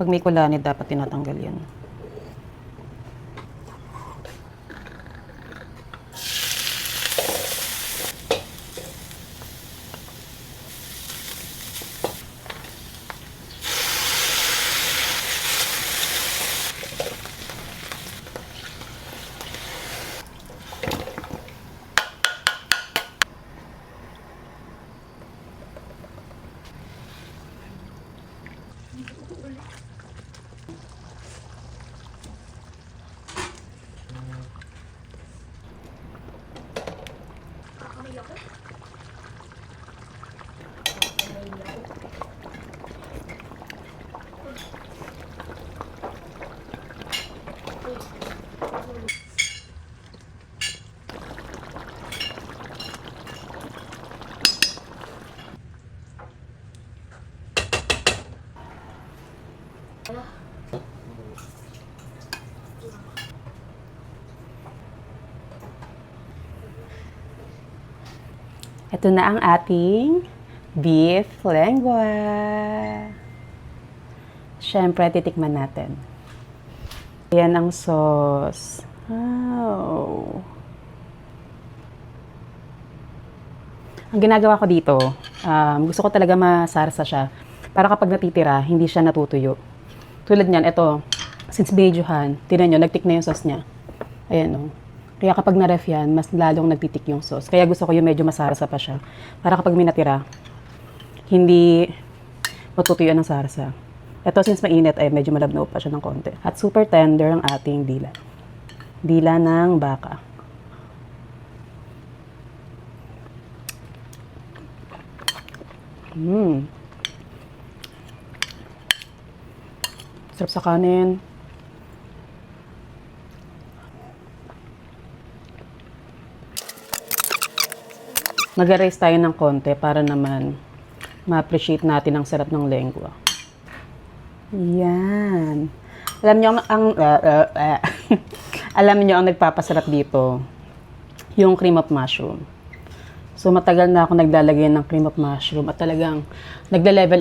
Pag may kulanid, dapat tinatanggal yan. Ito na ang ating beef lengua. Siyempre, titikman natin. Ayan ang sauce. Wow. Ang ginagawa ko dito, gusto ko talaga masarsa siya. Para kapag natitira, hindi siya natutuyo. Tulad niyan, ito, since binidyohan, tinan nyo, nagtik na yung sauce niya. Ayan o. Kaya kapag na-ref yan, mas lalong nagtitik yung sauce. Kaya gusto ko yung medyo masarsa pa siya. Para kapag may natira, hindi matutuyo ng sarsa. Ito, since mainit, ay medyo malabnaw pa siya ng konti. At super tender ang ating dila. Dila ng baka. Sarap sa kanin. Mag-erase tayo ng konti para naman ma-appreciate natin ang sarap ng lengua. Yan. Alam niyo alam niyo ang nagpapasarap dito, yung cream of mushroom. So matagal na ako naglalagay ng cream of mushroom at talagang nagle-level